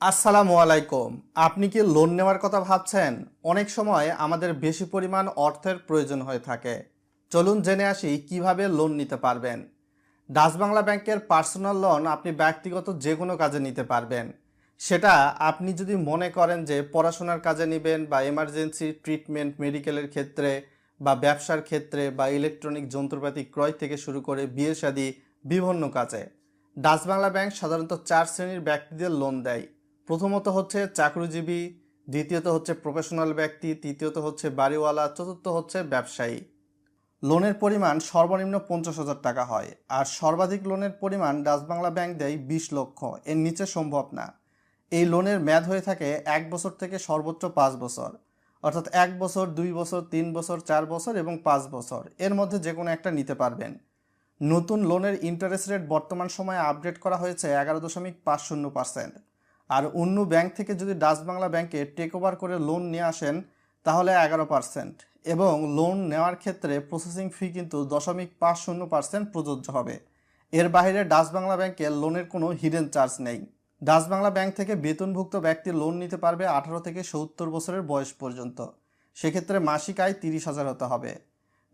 আসসালামু আলাইকুম। আপনি কি লোন নেওয়ার কথা ভাবছেন? অনেক সময় আমাদের বেশি পরিমাণ অর্থের প্রয়োজন হয়ে থাকে। চলুন জেনে আসি কিভাবে লোন নিতে পারবেন। ডাচ বাংলা ব্যাংকের পার্সোনাল লোন আপনি ব্যক্তিগত যে কোনো কাজে নিতে পারবেন। সেটা আপনি যদি মনে করেন যে পড়াশোনার কাজে নেবেন বা এমার্জেন্সি ট্রিটমেন্ট মেডিকেলের ক্ষেত্রে বা ব্যবসার ক্ষেত্রে বা ইলেকট্রনিক যন্ত্রপাতি ক্রয় থেকে শুরু করে বিয়ে শাদী বিভিন্ন কাজে। ডাচ বাংলা ব্যাংক সাধারণত 4 শ্রেণীর ব্যক্তিদের লোন দেয়। প্রথমত হচ্ছে চাকরিজীবী, দ্বিতীয়ত হচ্ছে প্রফেশনাল ব্যক্তি, তৃতীয়ত হচ্ছে বাড়িওয়ালা, চতুর্থ হচ্ছে ব্যবসায়ী। লোনের পরিমাণ সর্বনিম্ন 50,000 টাকা হয়, আর সর্বাধিক লোনের পরিমাণ ডাচ বাংলা ব্যাংক দেয় 20 লক্ষ। এর নিচে সম্ভব না। এই লোনের মেয়াদ হয়ে থাকে 1 বছর থেকে সর্বোচ্চ 5 বছর, অর্থাৎ 1 বছর, 2 বছর, 3 বছর, 4 বছর এবং 5 বছর, এর মধ্যে যে কোনো একটা নিতে পারবেন। নতুন লোনের ইন্টারেস্ট রেট বর্তমান সময়ে আপডেট করা হয়েছে 11.50%। আর অন্য ব্যাংক থেকে যদি ডাচ বাংলা ব্যাংকে টেক ওভার করে লোন নিয়ে আসেন তাহলে 11%, এবং লোন নেওয়ার ক্ষেত্রে প্রসেসিং ফি কিন্তু 0.50% প্রযোজ্য হবে। এর বাইরে ডাচ বাংলা ব্যাংকে লোনের কোনো হিডেন চার্জ নেই। ডাচ বাংলা ব্যাংক থেকে বেতনভুক্ত ব্যক্তি লোন নিতে পারবে 18 থেকে 70 বছরের বয়স পর্যন্ত। সেক্ষেত্রে মাসিক আয় 30,000 হতে হবে।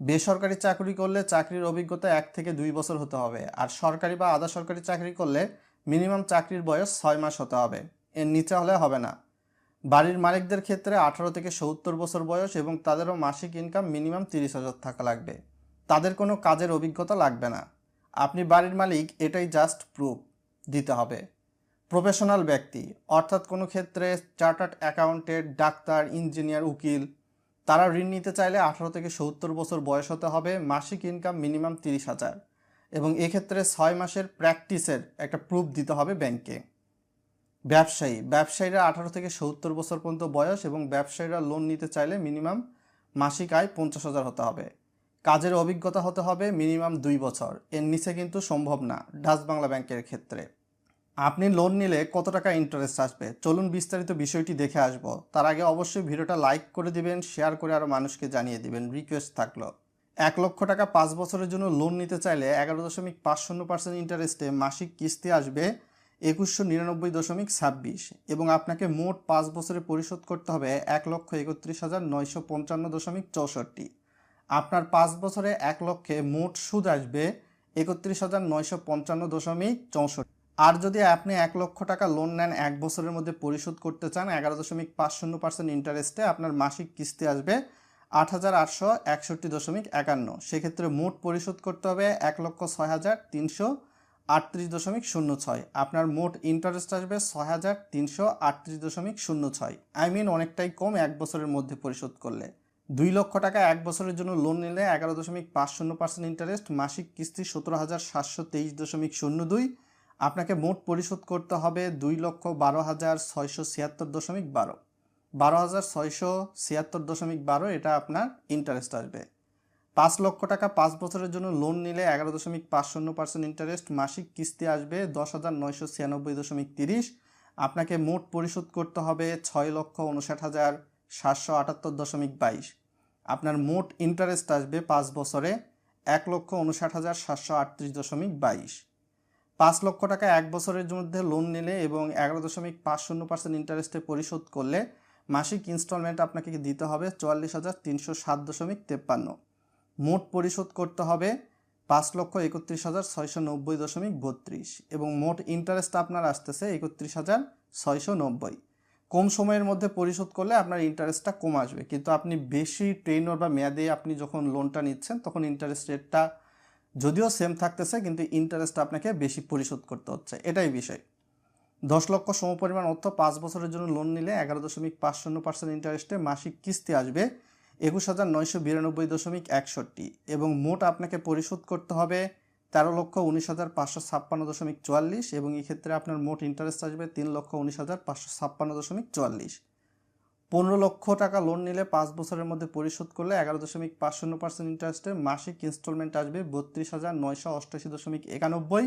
বেসরকারি চাকরি করলে চাকরির অভিজ্ঞতা 1 থেকে 2 বছর হতে হবে, আর সরকারি বা আধা সরকারি চাকরি করলে মিনিমাম চাকরির বয়স 6 মাস হতে হবে। এর নিচে হলে হবে না। বাড়ির মালিকদের ক্ষেত্রে 18 থেকে 70 বছর বয়স এবং তাদেরও মাসিক ইনকাম মিনিমাম 30,000 থাকা লাগবে। তাদের কোনো কাজের অভিজ্ঞতা লাগবে না। আপনি বাড়ির মালিক এটাই জাস্ট প্রুফ দিতে হবে। প্রফেশনাল ব্যক্তি অর্থাৎ কোনো ক্ষেত্রে চার্টার্ড অ্যাকাউন্টেন্ট, ডাক্তার, ইঞ্জিনিয়ার, উকিল, তারা ঋণ নিতে চাইলে 18 থেকে 70 বছর বয়স হতে হবে, মাসিক ইনকাম মিনিমাম 30,000, এবং এক্ষেত্রে 6 মাসের প্র্যাকটিসের একটা প্রুফ দিতে হবে ব্যাংকে। ব্যবসায়ীরা 18 থেকে 70 বছর পর্যন্ত বয়স, এবং ব্যবসায়ীরা লোন নিতে চাইলে মিনিমাম মাসিক আয় 50,000 হতে হবে। কাজের অভিজ্ঞতা হতে হবে মিনিমাম 2 বছর। এর নিচে কিন্তু সম্ভব না ডাচ বাংলা ব্যাংকের ক্ষেত্রে। আপনি লোন নিলে কত টাকা ইন্টারেস্ট আসবে, চলুন বিস্তারিত বিষয়টি দেখে আসব। তার আগে অবশ্যই ভিডিওটা লাইক করে দিবেন, শেয়ার করে আরও মানুষকে জানিয়ে দিবেন, রিকোয়েস্ট থাকলো। 1 লক্ষ টাকা 5 বছরের জন্য লোন নিতে চাইলে 11.50% ইন্টারেস্টে মাসিক কিস্তি আসবে 2199.26, এবং আপনাকে মোট 5 বছরে পরিশোধ করতে হবে 1,31,955.64। আপনার 5 বছরে 1 লক্ষে মোট সুদ আসবে 31,955.64। আর যদি আপনি 1 লক্ষ টাকা লোন নেন 1 বছরের মধ্যে পরিশোধ করতে চান 11.50% ইন্টারেস্টে, আপনার মাসিক কিস্তি আসবে 8,861.51। সেক্ষেত্রে মোট পরিশোধ করতে হবে 1,06,338.06। আপনার মোট ইন্টারেস্ট আসবে 6,338.06। অনেকটাই কম 1 বছরের মধ্যে পরিশোধ করলে। 2 লক্ষ টাকা 1 বছরের জন্য লোন নিলে 11.50% ইন্টারেস্ট, মাসিক কিস্তি 17,723.02। আপনাকে মোট পরিশোধ করতে হবে 2,12,676.12। 12,676.12 এটা আপনার ইন্টারেস্ট আসবে। 5 লক্ষ টাকা 5 বছরের জন্য লোন নিলে 11.50% ইন্টারেস্ট, মাসিক কিস্তি আসবে 10,996.30। আপনাকে মোট পরিশোধ করতে হবে 6,59,778.22। আপনার মোট ইন্টারেস্ট আসবে 5 বছরে 1,59,738.22। 5 লক্ষ টাকা 1 বছরের মধ্যে লোন নিলে এবং 11.50% ইন্টারেস্টে পরিশোধ করলে মাসিক ইনস্টলমেন্ট আপনাকে দিতে হবে 44,307.53। মোট পরিশোধ করতে হবে 5,31,690.32, এবং মোট ইন্টারেস্ট আপনার আসতেছে 31,690। কম সময়ের মধ্যে পরিশোধ করলে আপনার ইন্টারেস্টটা কম আসবে, কিন্তু আপনি বেশি টেইনর বা মেয়াদে আপনি যখন লোনটা নিচ্ছেন তখন ইন্টারেস্ট রেটটা যদিও সেম থাকতেছে, কিন্তু ইন্টারেস্ট আপনাকে বেশি পরিশোধ করতে হচ্ছে, এটাই বিষয়। 10 লক্ষ সমপরিমাণ অর্থ 5 বছরের জন্য লোন নিলে 11.50% ইন্টারেস্টে মাসিক কিস্তি আসবে 21,992.61, এবং মোট আপনাকে পরিশোধ করতে হবে 13,19,556.44, এবং এই ক্ষেত্রে আপনার মোট ইন্টারেস্ট আসবে 3,19,556.44। 15 লক্ষ টাকা লোন নিলে 5 বছরের মধ্যে পরিশোধ করলে 11.50% ইন্টারেস্টে মাসিক ইনস্টলমেন্ট আসবে 32,988.91।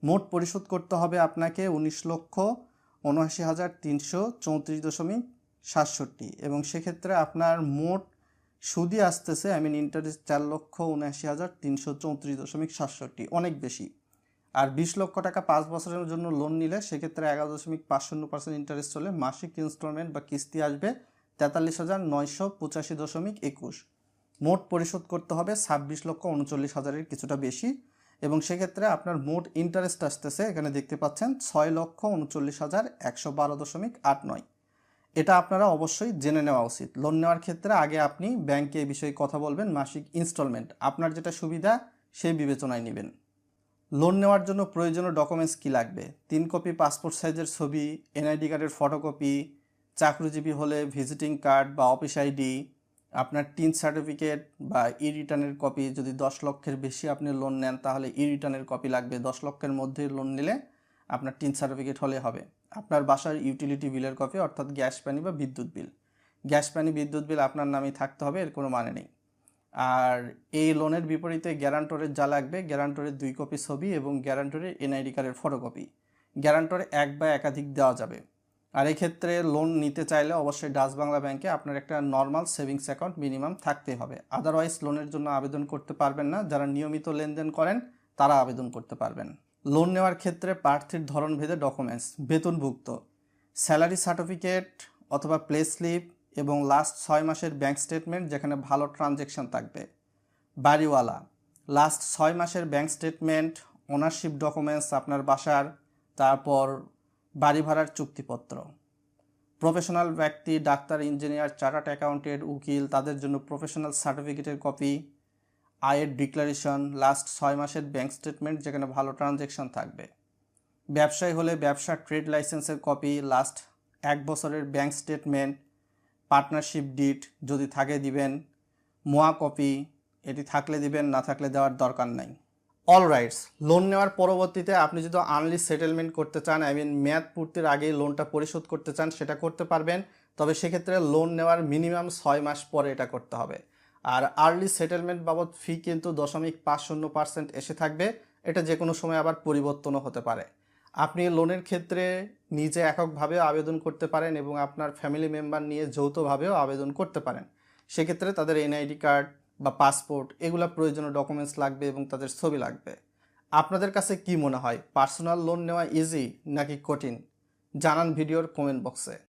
মোট পরিশোধ করতে হবে আপনাকে 19,79,334.67, এবং সেক্ষেত্রে আপনার মোট সুদই আসতেছে ইন্টারেস্ট 4,79,334.67, অনেক বেশি। আর 20 লক্ষ টাকা 5 বছরের জন্য লোন নিলে সেক্ষেত্রে 11.50% ইন্টারেস্ট হলে মাসিক ইনস্টলমেন্ট বা কিস্তি আসবে 43,985.21। মোট পরিশোধ করতে হবে 26,39,000-এর কিছুটা বেশি, এবং সেক্ষেত্রে আপনার মোট ইন্টারেস্ট আসতেছে এখানে দেখতে পাচ্ছেন 6,39,112.89। এটা আপনারা অবশ্যই জেনে নেওয়া উচিত। লোন নেওয়ার ক্ষেত্রে আগে আপনি ব্যাংকে এই বিষয়ে কথা বলবেন, মাসিক ইনস্টলমেন্ট আপনার যেটা সুবিধা সেই বিবেচনায় নেবেন। লোন নেওয়ার জন্য প্রয়োজনীয় ডকুমেন্টস কী লাগবে? 3 কপি পাসপোর্ট সাইজের ছবি, এনআইডি কার্ডের ফটোকপি, চাকরিজীবী হলে ভিজিটিং কার্ড বা অফিস আইডি, আপনার টিন সার্টিফিকেট বা ই রিটার্নের কপি। যদি 10 লক্ষের বেশি আপনি লোন নেন তাহলে ই রিটার্নের কপি লাগবে। 10 লক্ষের মধ্যে লোন নিলে আপনার টিন সার্টিফিকেট হলে হবে। আপনার বাসার ইউটিলিটি বিলের কপি, অর্থাৎ গ্যাস পানি বা বিদ্যুৎ বিল। গ্যাস পানি বিদ্যুৎ বিল আপনার নামেই থাকতে হবে, এর কোনো মানে নেই। আর এই লোনের বিপরীতে গ্যারান্টরের যা লাগবে, গ্যারান্টরের 2 কপি ছবি এবং গ্যারান্টরের এনআইডি কার্ডের ফটোকপি। গ্যারান্টর এক বা একাধিক দেওয়া যাবে। আর এই ক্ষেত্রে লোন নিতে চাইলে অবশ্যই ডাচ বাংলা ব্যাংকে আপনার একটা নর্মাল সেভিংস অ্যাকাউন্ট মিনিমাম থাকতে হবে। আদারওয়াইজ লোনের জন্য আবেদন করতে পারবেন না। যারা নিয়মিত লেনদেন করেন তারা আবেদন করতে পারবেন। লোন নেওয়ার ক্ষেত্রে প্রার্থীর ধরন ভেদে ডকুমেন্টস: বেতনভুক্ত স্যালারি সার্টিফিকেট অথবা প্লে স্লিপ এবং লাস্ট 6 মাসের ব্যাংক স্টেটমেন্ট যেখানে ভালো ট্রানজ্যাকশন থাকবে। বাড়িওয়ালা লাস্ট 6 মাসের ব্যাংক স্টেটমেন্ট, ওনারশিপ ডকুমেন্টস আপনার বাসার, তারপর বাড়ি ভাড়ার চুক্তিপত্র। প্রফেশনাল ব্যক্তি ডাক্তার, ইঞ্জিনিয়ার, চার্টার্ড অ্যাকাউন্টেন্ট, উকিল তাদের জন্য প্রফেশনাল সার্টিফিকেটের কপি, আয়ের ডিক্লারেশন, লাস্ট 6 মাসের ব্যাংক স্টেটমেন্ট যেখানে ভালো ট্রানজ্যাকশন থাকবে। ব্যবসায়ী হলে ব্যবসার ট্রেড লাইসেন্সের কপি, লাস্ট 1 বছরের ব্যাংক স্টেটমেন্ট, পার্টনারশিপ ডিড যদি থাকে দিবেন, মোয়া কপি এটি থাকলে দিবেন, না থাকলে দেওয়ার দরকার নাই। অল রাইটস, লোন নেওয়ার পরবর্তীতে আপনি যদি আর্লি সেটেলমেন্ট করতে চান, মেয়াদ পূর্তির আগেই লোনটা পরিশোধ করতে চান, সেটা করতে পারবেন। তবে সেক্ষেত্রে লোন নেওয়ার মিনিমাম 6 মাস পরে এটা করতে হবে। আর আর্লি সেটেলমেন্ট বাবদ ফি কিন্তু 0.50% এসে থাকবে। এটা যে কোনো সময় আবার পরিবর্তনও হতে পারে। আপনি লোনের ক্ষেত্রে নিজে এককভাবে আবেদন করতে পারেন এবং আপনার ফ্যামিলি মেম্বার নিয়ে যৌথভাবেও আবেদন করতে পারেন। সেক্ষেত্রে তাদের এনআইডি কার্ড বা পাসপোর্ট এগুলো প্রয়োজনীয় ডকুমেন্টস লাগবে এবং তাদের ছবি লাগবে। আপনাদের কাছে কি মনে হয়, পার্সোনাল লোন নেওয়া ইজি নাকি কঠিন? জানান ভিডিওর কমেন্ট বক্সে।